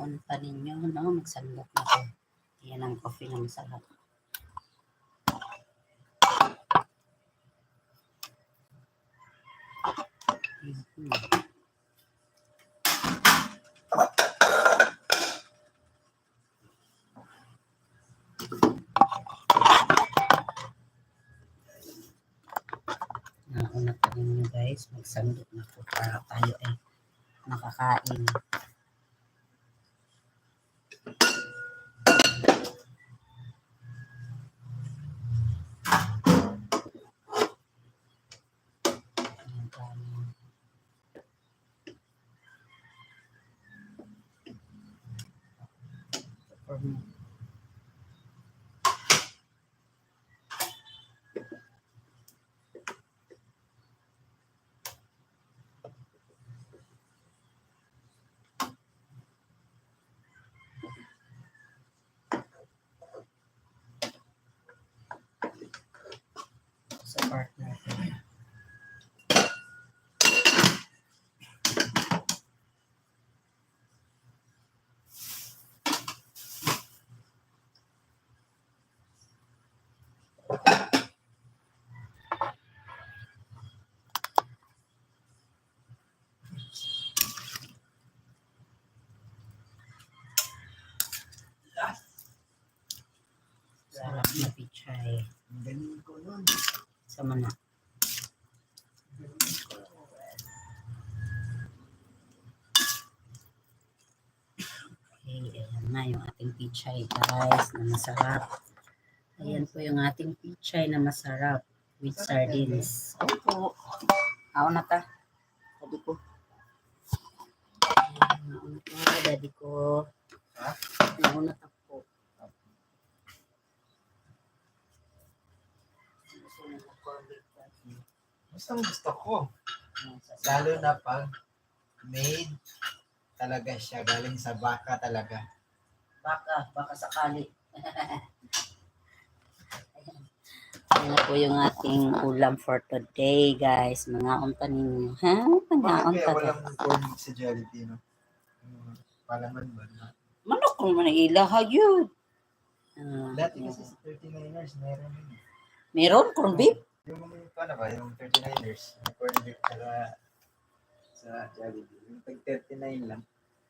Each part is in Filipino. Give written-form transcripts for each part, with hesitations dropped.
unta ninyo, no? Magsandok na ko. Yan ang coffee na masarap. Nauna pa ninyo guys, magsandok na po para tayo ay makakain. Sa partner ko. Sarap na pichay. Galing ko nun. Sa mana. Okay, ayan na yung ating pichay guys na masarap. Ayan po yung ating pichay na masarap with sardines. Opo. Ako na ta. Daddy ko. Ako na ta, daddy ko. Ha? Ako na ta po. Gustong gusto ko. Lalo na pag made talaga siya. Galing sa baka talaga. Baka sakali. Ayan na po yung ating ulam for today, guys. Mga unta ninyo. Ha? Mga Bakit kaya unta. walang corn meat sa Jollibee, no? Palaman ba na? Manok kung manilaha yun. Dati kasi sa 39ers, meron yun. Meron? Corn beef? Yung paano ba? Yung 39ers, yung corn beef sa Jollibee. Yung tag 39 lang.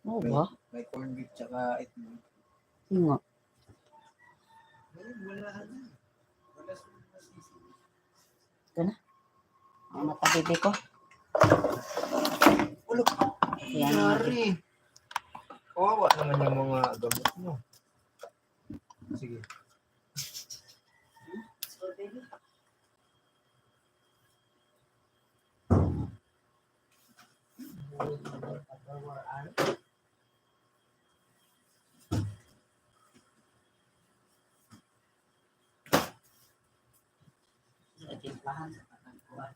Oo ba? May corn beef tsaka itlog. Yung nga. Wala na. Wala sa masisi. Ito na. Ang matabibi ko. Ulo. Ayan. Yari. Kawawa naman yung mga gamot mo. Sige. Timplahan sa patagpuan.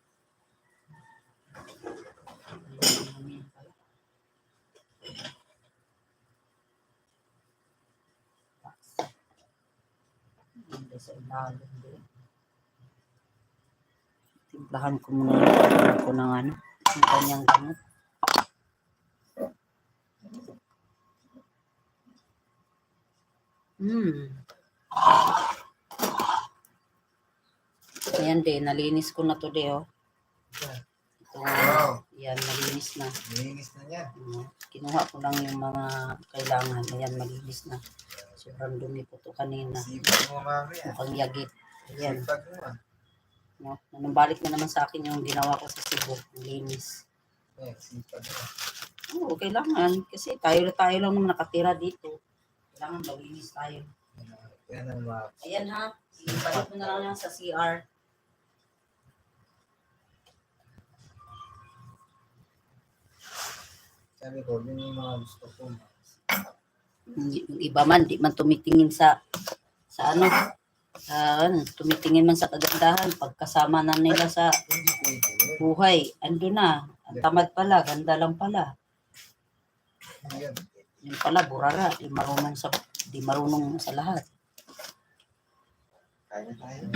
Hindi sa ilalim din. Timplahan ko muna yung ko ng ano, yung kanyang gamot. Ayan din, nalinis ko na to de, oh. Ito, Wow. yan, malinis na. Nilinis na niya. Kinuha ko lang yung mga kailangan. Ayan, malinis na. Sobrang dumi po to kanina. Sipag mo mamaya. Mukhang yagit. Ayan. Sipag mo ah. No? Nanambalik na naman sa akin yung ginawa ko sa Cebu. Linis. Sipag mo. Oo, kailangan. Kasi tayo lang naman nakatira dito. Kailangan malinis tayo. Yan ang mga Ayan ha. Ibalik mo na lang yan sa CR. sabi ko, yun yung mga gusto ko. Yung iba man, di man tumitingin sa tumitingin man sa kagandahan. Pagkasama na nila sa Hindi pwede. buhay, ando na. Ang tamad pala, ganda lang pala. Yan. Yung pala, burara. Di marunong sa lahat. Kaya tayo.